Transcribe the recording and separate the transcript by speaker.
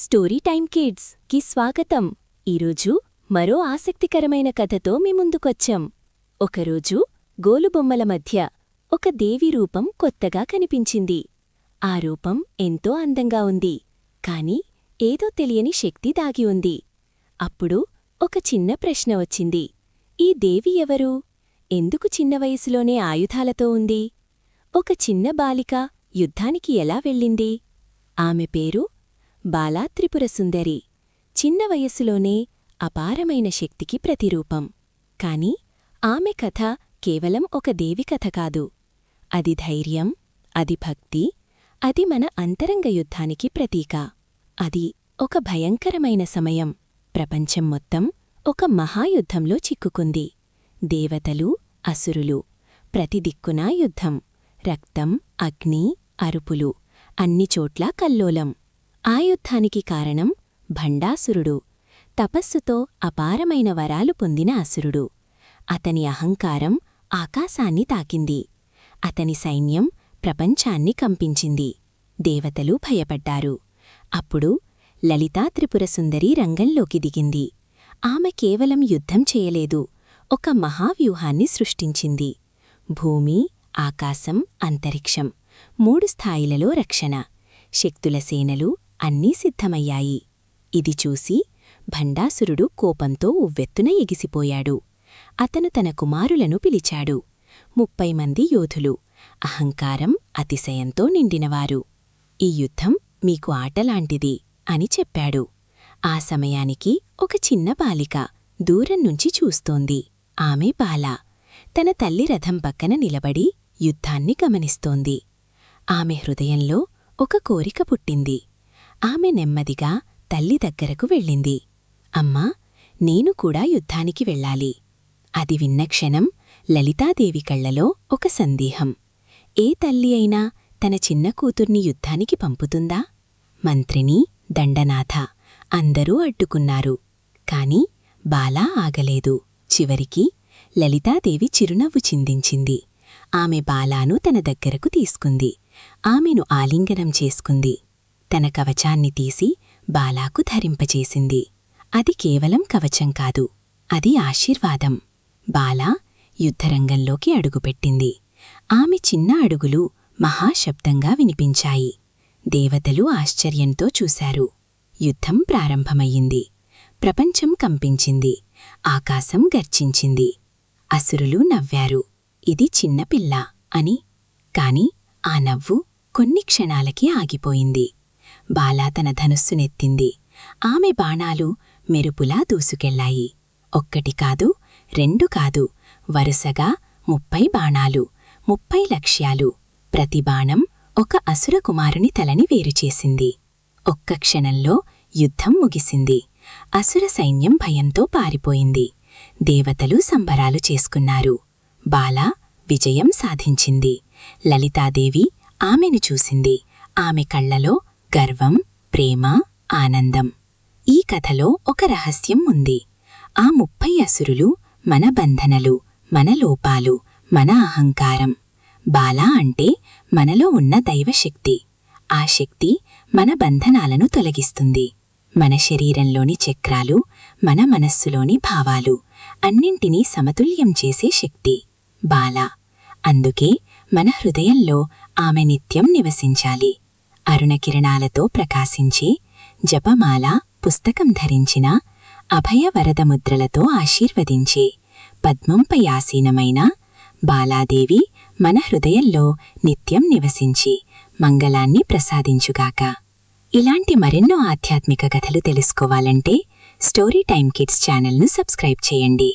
Speaker 1: Story time kids కి స్వాగతం. ఈరోజు మరో ఆసక్తికరమైన కథతో మీ ముందుకొచ్చాం. ఒకరోజు గోలుబొమ్మల మధ్య ఒక దేవి రూపం కొత్తగా కనిపించింది. ఆ రూపం ఎంతో అందంగా ఉంది, కాని ఏదో తెలియని శక్తి దాగి ఉంది. అప్పుడు ఒక చిన్న ప్రశ్న వచ్చింది. ఈ దేవి ఎవరు? ఎందుకు చిన్న వయసులోనే ఆయుధాలతో ఉంది? ఒక చిన్న బాలిక యుద్ధానికి ఎలా వెళ్ళింది? ఆమె పేరు బాలా త్రిపురసుందరి. చిన్న వయస్సులోనే అపారమైన శక్తికి ప్రతిరూపం. కాని ఆమె కథ కేవలం ఒక దేవి కథ కాదు. అది ధైర్యం, అది భక్తి, అది మన అంతరంగ యుద్ధానికి ప్రతీక. అది ఒక భయంకరమైన సమయం. ప్రపంచం మొత్తం ఒక మహాయుద్ధంలో చిక్కుకుంది. దేవతలు, అసురులు, ప్రతి దిక్కునా యుద్ధం. రక్తం, అగ్ని, అరుపులు, అన్ని చోట్లా కల్లోలం. ఆ యుద్ధానికి కారణం భండాసురుడు, తపస్సుతో అపారమైన వరాలు పొందిన అసురుడు. అతని అహంకారం ఆకాశాన్ని తాకింది. అతని సైన్యం ప్రపంచాన్ని కంపించింది. దేవతలు భయపడ్డారు. అప్పుడు లలితా త్రిపురసుందరి రంగంలోకి దిగింది. ఆమె కేవలం యుద్ధం చేయలేదు, ఒక మహావ్యూహాన్ని సృష్టించింది. భూమి, ఆకాశం, అంతరిక్షం, 3 స్థాయిలలో రక్షణ. శక్తుల సేనలు అన్నీ సిద్ధమయ్యాయి. ఇది చూసి భండాసురుడు కోపంతో ఉవ్వెత్తున ఎగిసిపోయాడు. అతను తన కుమారులను పిలిచాడు. 30 మంది యోధులు, అహంకారం, అతిశయంతో నిండినవారు. ఈ యుద్ధం మీకు ఆటలాంటిది అని చెప్పాడు. ఆ సమయానికి ఒక చిన్న బాలిక దూరం నుంచి చూస్తోంది. ఆమె బాల. తన తల్లి రథం పక్కన నిలబడి యుద్ధాన్ని గమనిస్తోంది. ఆమె హృదయంలో ఒక కోరిక పుట్టింది. ఆమె నెమ్మదిగా తల్లి దగ్గరకు వెళ్ళింది. అమ్మా, నేను కూడా యుద్ధానికి వెళ్ళాలి. అది విన్న క్షణం లలితాదేవి కళ్లలో ఒక సందేహం. ఏ తల్లి అయినా తన చిన్న కూతుర్ని యుద్ధానికి పంపుతుందా? మంత్రిని, దండనాథ అందరూ అడ్డుకున్నారు. కాని బాలా ఆగలేదు. చివరికి లలితాదేవి చిరునవ్వు చిందించింది. ఆమె బాలాను తన దగ్గరకు తీసుకుంది. ఆమెను ఆలింగనం చేసుకుంది. తన కవచాన్ని తీసి బాలాకు ధరింపచేసింది. అది కేవలం కవచం కాదు, అది ఆశీర్వాదం. బాలా యుద్ధరంగంలోకి అడుగుపెట్టింది. ఆమె చిన్న అడుగులు మహాశబ్దంగా వినిపించాయి. దేవతలు ఆశ్చర్యంతో చూశారు. యుద్ధం ప్రారంభమయ్యింది. ప్రపంచం కంపించింది. ఆకాశం గర్జించింది. అసురులు నవ్వారు. ఇది చిన్నపిల్ల అని. కాని ఆ నవ్వు కొన్ని క్షణాలకి ఆగిపోయింది. బాలా తన ధనుస్సునెత్తింది. ఆమె బాణాలు మెరుపులా దూసుకెళ్లాయి. 1 కాదు, 2 కాదు, వరుసగా 30 బాణాలు, 30 లక్ష్యాలు. ప్రతి బాణం ఒక అసురకుమారుని తలని వేరుచేసింది. ఒక్క క్షణంలో యుద్ధం ముగిసింది. అసుర సైన్యం భయంతో పారిపోయింది. దేవతలు సంబరాలు చేసుకున్నారు. బాలా విజయం సాధించింది. లలితాదేవి ఆమెను చూసింది. ఆమె కళ్లలో గర్వం, ప్రేమ, ఆనందం. ఈ కథలో ఒక రహస్యం ఉంది. ఆ 30 అసురులు మన బంధనలు, మన లోపాలు, మన అహంకారం. బాలా అంటే మనలో ఉన్న దైవశక్తి. ఆ శక్తి మన బంధనాలను తొలగిస్తుంది. మన శరీరంలోని చక్రాలు, మన మనస్సులోని భావాలు అన్నింటినీ సమతుల్యం చేసే శక్తి బాలా. అందుకే మన హృదయంలో ఆమె నిత్యం నివసించాలి. అరుణకిరణాలతో ప్రకాశించే జపమాల, పుస్తకం ధరించిన, అభయవరదముద్రలతో ఆశీర్వదించే, పద్మంపై ఆసీనమైన బాలాదేవి మన హృదయంలో నిత్యం నివసించి మంగళాన్ని ప్రసాదించుగాక. ఇలాంటి మరెన్నో ఆధ్యాత్మిక కథలు తెలుసుకోవాలంటే స్టోరీ టైమ్ కిడ్స్ ఛానల్ను సబ్స్క్రైబ్ చేయండి.